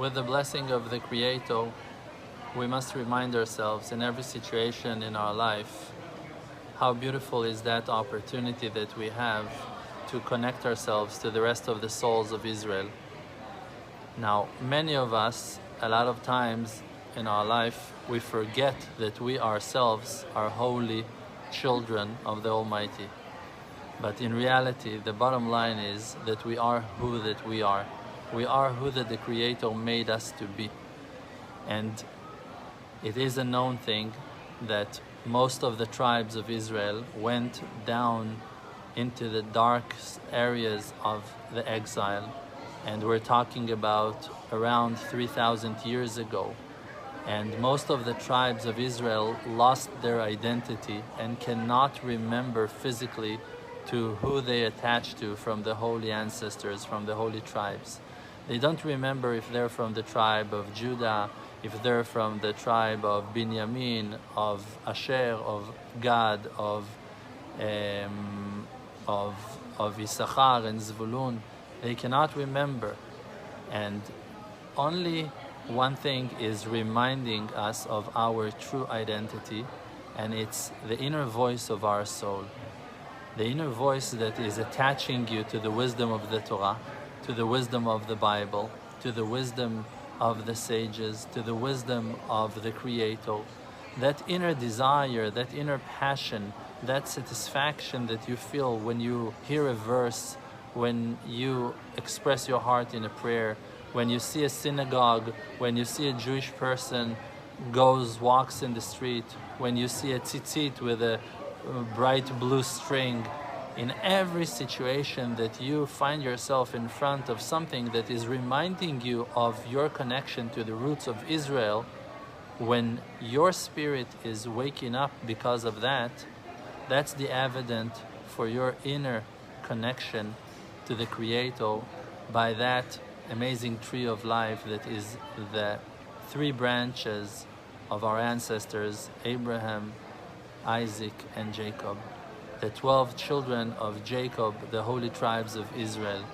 with the blessing of the Creator, we must remind ourselves in every situation in our life how beautiful is that opportunity that we have to connect ourselves to the rest of the souls of Israel. Now, many of us, a lot of times in our life, we forget that we ourselves are holy children of the Almighty. But in reality, the bottom line is that we are who that we are. We are who that the Creator made us to be. And it is a known thing that most of the tribes of Israel went down into the dark areas of the exile. And we're talking about around 3,000 years ago. And most of the tribes of Israel lost their identity and cannot remember physically to who they attached to from the holy ancestors, from the holy tribes. They don't remember if they're from the tribe of Judah, if they're from the tribe of Binyamin, of Asher, of Gad, of Issachar and Zvulun. They cannot remember. And only one thing is reminding us of our true identity, and it's the inner voice of our soul. The inner voice that is attaching you to the wisdom of the Torah, to the wisdom of the Bible, to the wisdom of the sages, to the wisdom of the Creator. That inner desire, that inner passion, that satisfaction that you feel when you hear a verse, when you express your heart in a prayer, when you see a synagogue, when you see a Jewish person walks in the street, when you see a tzitzit with a bright blue string. In every situation that you find yourself in front of something that is reminding you of your connection to the roots of Israel, when your spirit is waking up because of that, that's the evidence for your inner connection to the Creator by that amazing tree of life that is the three branches of our ancestors, Abraham, Isaac, and Jacob, the 12 children of Jacob, the holy tribes of Israel.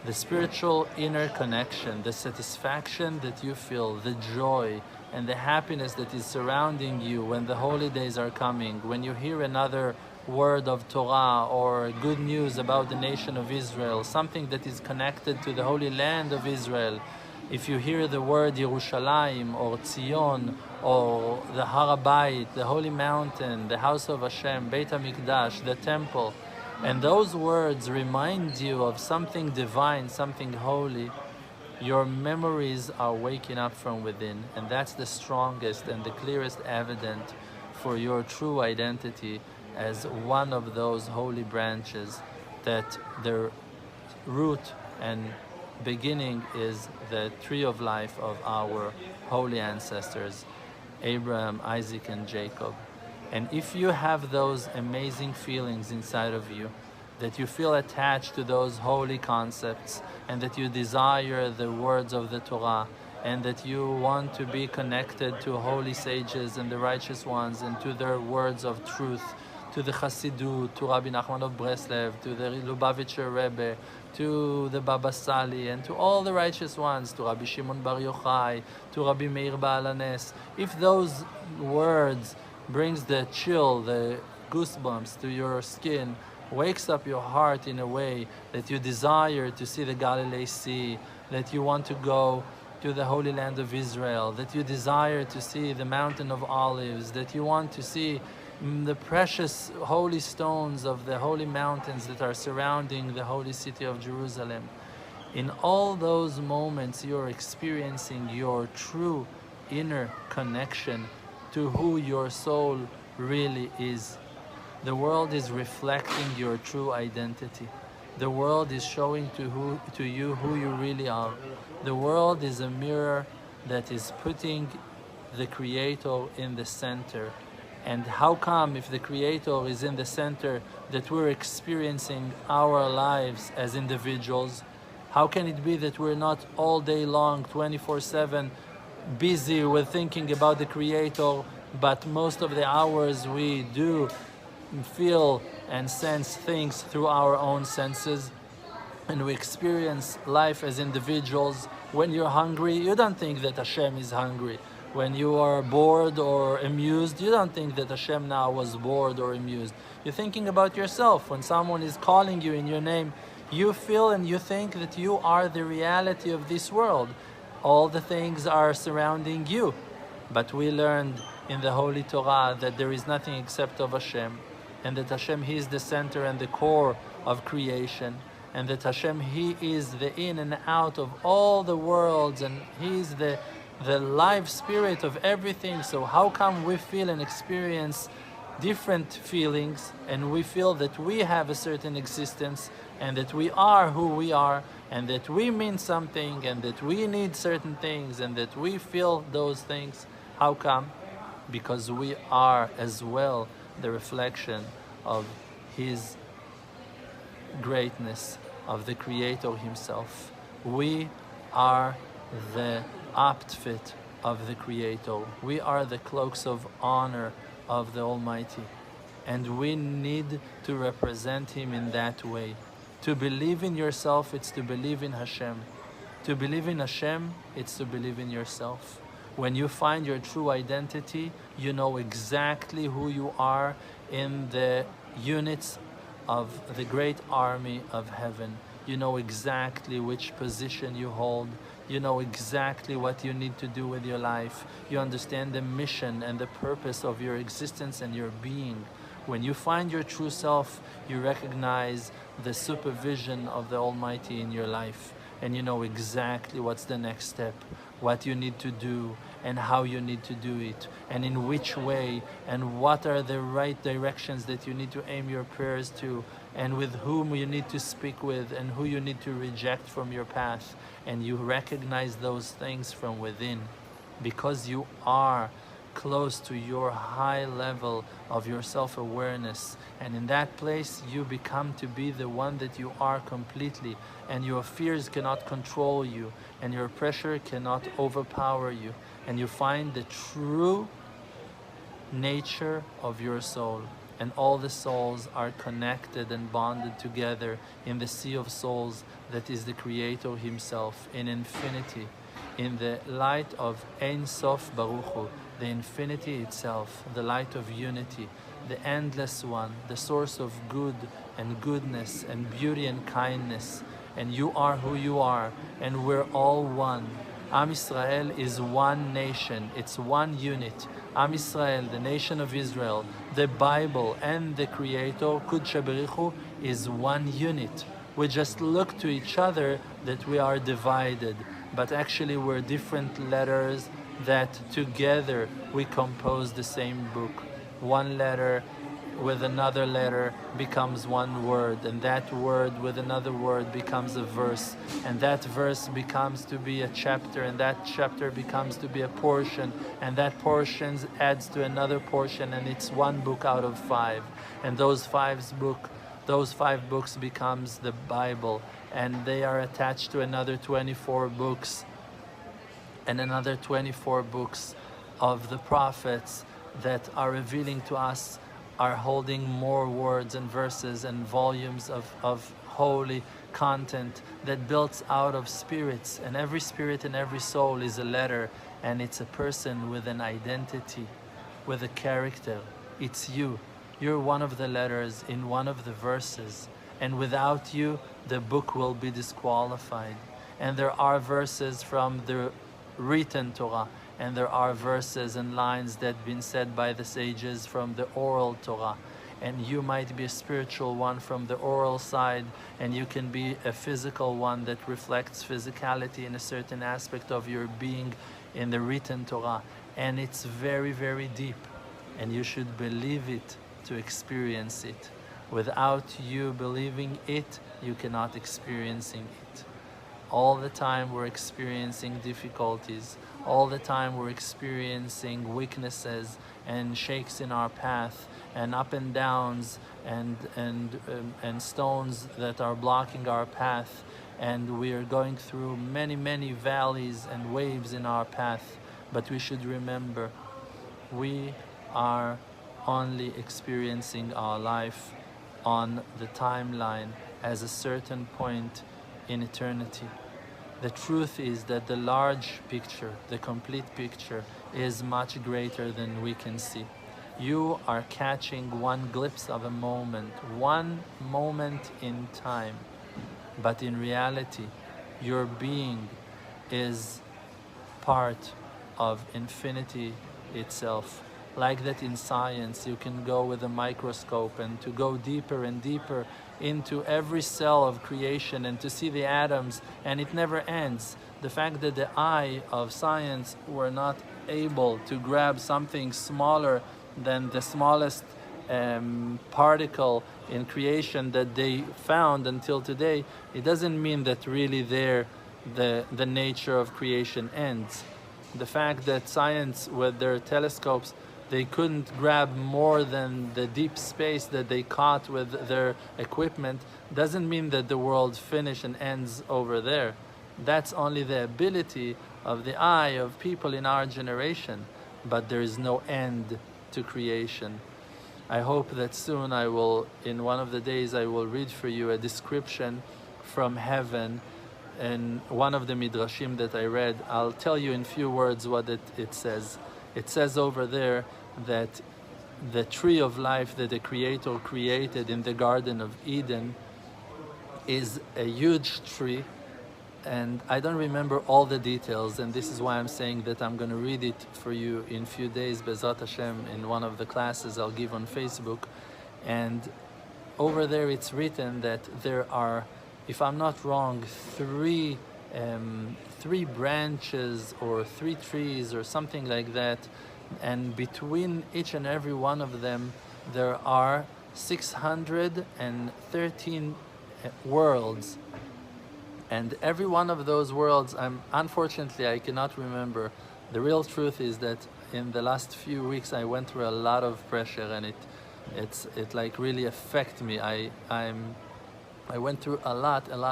The spiritual inner connection, the satisfaction that you feel, the joy and the happiness that is surrounding you when the holy days are coming, when you hear another word of Torah or good news about the nation of Israel, something that is connected to the holy land of Israel. If you hear the word Yerushalayim or Tzion or the Har HaBayit, the holy mountain, the house of Hashem, Beit HaMikdash, the temple, and those words remind you of something divine, something holy, your memories are waking up from within, and that's the strongest and the clearest evidence for your true identity as one of those holy branches, that their root and beginning is the tree of life of our holy ancestors, Abraham, Isaac, and Jacob. And if you have those amazing feelings inside of you, that you feel attached to those holy concepts, and that you desire the words of the Torah, and that you want to be connected to holy sages and the righteous ones, and to their words of truth, to the Chassidut, to Rabbi Nachman of Breslev, to the Lubavitcher Rebbe, to the Baba Sali, and to all the righteous ones, to Rabbi Shimon Bar Yochai, to Rabbi Meir Baal HaNes. If those words brings the chill, the goosebumps to your skin, wakes up your heart in a way that you desire to see the Galilee Sea, that you want to go to the Holy Land of Israel, that you desire to see the Mountain of Olives, that you want to see the precious holy stones of the holy mountains that are surrounding the holy city of Jerusalem. In all those moments, you're experiencing your true inner connection to who your soul really is. The world is reflecting your true identity. The world is showing to you who you really are. The world is a mirror that is putting the Creator in the center. And how come, if the Creator is in the center, that we're experiencing our lives as individuals? How can it be that we're not all day long, 24/7, busy with thinking about the Creator, but most of the hours we do feel and sense things through our own senses? and we experience life as individuals. When you're hungry, you don't think that Hashem is hungry. When you are bored or amused, you don't think that Hashem now was bored or amused. You're thinking about yourself. When someone is calling you in your name, you feel and you think that you are the reality of this world. All the things are surrounding you. But we learned in the Holy Torah that there is nothing except of Hashem, and that Hashem, He is the center and the core of creation, and that Hashem, He is the in and out of all the worlds, and He is the life spirit of everything. So how come we feel and experience different feelings, and we feel that we have a certain existence, and that we are who we are, and that we mean something, and that we need certain things, and that we feel those things? How come? Because we are as well the reflection of His greatness, of the Creator Himself. We are the outfit of the Creator. We are the cloaks of honor of the Almighty. And we need to represent Him in that way. To believe in yourself, it's to believe in Hashem. To believe in Hashem, it's to believe in yourself. When you find your true identity, you know exactly who you are in the units of the great army of heaven. You know exactly which position you hold. You know exactly what you need to do with your life. You understand the mission and the purpose of your existence and your being. When you find your true self, you recognize the supervision of the Almighty in your life. And you know exactly what's the next step, what you need to do, and how you need to do it, and in which way, and what are the right directions that you need to aim your prayers to, and with whom you need to speak with, and who you need to reject from your path. And you recognize those things from within, because you are close to your high level of your self-awareness, and in that place you become to be the one that you are completely, and your fears cannot control you, and your pressure cannot overpower you, and you find the true nature of your soul. And all the souls are connected and bonded together in the sea of souls that is the Creator Himself, in infinity, in the light of Ein Sof Baruch Hu, the infinity itself, the light of unity, the endless one, the source of good and goodness and beauty and kindness. And you are who you are, and we're all one. Am Israel is one nation, it's one unit. Am Israel, the nation of Israel, the Bible, and the Creator, Kudsha Berichu, is one unit. We just look to each other that we are divided, but actually we're different letters that together we compose the same book. One letter with another letter becomes one word, and that word with another word becomes a verse, and that verse becomes to be a chapter, and that chapter becomes to be a portion, and that portion adds to another portion, and it's one book out of five. And those five books becomes the Bible, and they are attached to another 24 books, and another 24 books of the prophets that are revealing to us, are holding more words and verses and volumes of holy content that builds out of spirits. And every spirit and every soul is a letter, and it's a person with an identity, with a character. It's you. You're one of the letters in one of the verses, and without you the book will be disqualified. And there are verses from the written Torah, and there are verses and lines that have been said by the sages from the oral Torah. And you might be a spiritual one from the oral side, and you can be a physical one that reflects physicality in a certain aspect of your being in the written Torah. And it's very, very deep, and you should believe it to experience it. Without you believing it, you cannot experiencing it. All the time we're experiencing difficulties. All the time we're experiencing weaknesses and shakes in our path, and up and downs, and stones that are blocking our path. And we are going through many, many valleys and waves in our path. But we should remember, we are only experiencing our life on the timeline as a certain point in eternity. The truth is that the large picture, the complete picture, is much greater than we can see. You are catching one glimpse of a moment, one moment in time. But in reality, your being is part of infinity itself. Like that in science, you can go with a microscope and to go deeper and deeper into every cell of creation and to see the atoms, and it never ends. The fact that the eye of science were not able to grab something smaller than the smallest particle in creation that they found until today, it doesn't mean that really there the nature of creation ends. The fact that science with their telescopes, they couldn't grab more than the deep space that they caught with their equipment, doesn't mean that the world finishes and ends over there. That's only the ability of the eye of people in our generation, but there is no end to creation. I hope that soon I will, in one of the days, I will read for you a description from heaven. And one of the midrashim that I read, I'll tell you in few words what it says. It says over there that the tree of life that the Creator created in the Garden of Eden is a huge tree, and I don't remember all the details, and this is why I'm saying that I'm going to read it for you in few days, Bezrat Hashem, in one of the classes I'll give on Facebook. And over there it's written that there are, if I'm not wrong, three branches or three trees or something like that, and between each and every one of them there are 613 worlds, and every one of those worlds, unfortunately I cannot remember. The real truth is that in the last few weeks I went through a lot of pressure, and it like really affected me. I went through a lot, and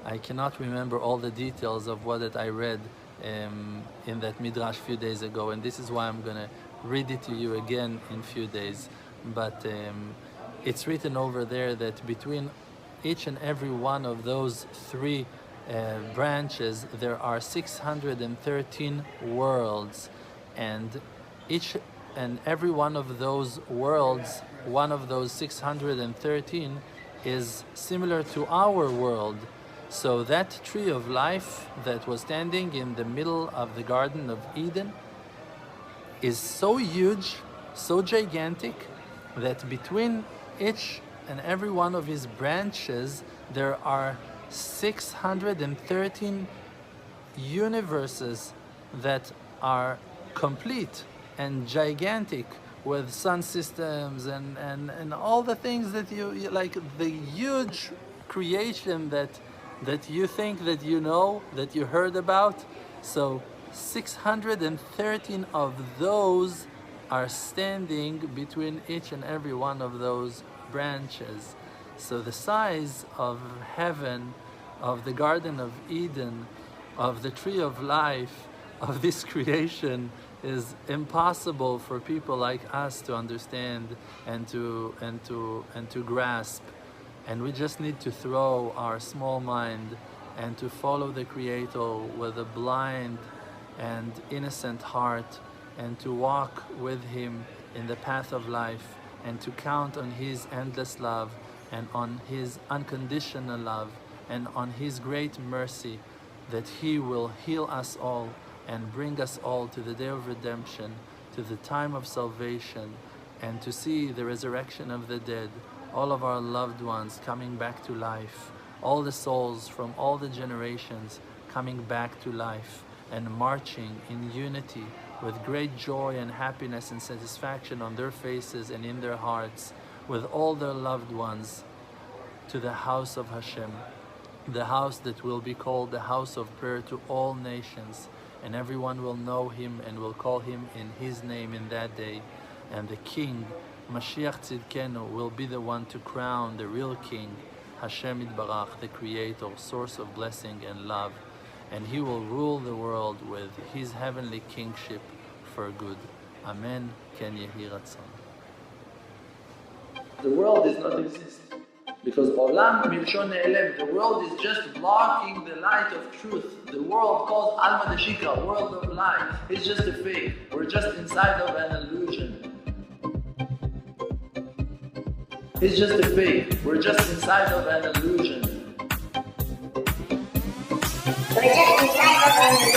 I cannot remember all the details of what I read in that midrash few days ago, and this is why I'm gonna read it to you again in few days. But it's written over there that between each and every one of those three branches there are 613 worlds, and each and every one of those worlds, one of those 613, is similar to our world. So that tree of life that was standing in the middle of the Garden of Eden is so huge, so gigantic, that between each and every one of his branches there are 613 universes that are complete and gigantic, with sun systems and all the things that you like, the huge creation that you think that you know, that you heard about. So 613 of those are standing between each and every one of those branches. So the size of heaven, of the Garden of Eden, of the tree of life, of this creation is impossible for people like us to understand and to grasp. And we just need to throw our small mind and to follow the Creator with a blind and innocent heart, and to walk with Him in the path of life, and to count on His endless love and on His unconditional love and on His great mercy, that He will heal us all and bring us all to the day of redemption, to the time of salvation, and to see the resurrection of the dead, all of our loved ones coming back to life, all the souls from all the generations coming back to life and marching in unity with great joy and happiness and satisfaction on their faces and in their hearts, with all their loved ones, to the house of Hashem, the house that will be called the house of prayer to all nations, and everyone will know Him and will call Him in His name in that day. And the King, Mashiach Tzidkenu, will be the one to crown the real King, Hashem Yitbarach, the Creator, source of blessing and love, and He will rule the world with His heavenly kingship for good. Amen. Ken Yehi Ratzon. The world does not exist. Because Olam Milshon Ne'elem, the world is just blocking the light of truth. The world called Alma Deshika, world of light, is just a fake. We're just inside of an illusion. It's just a fake. We're just inside of an illusion. We're just inside of an illusion.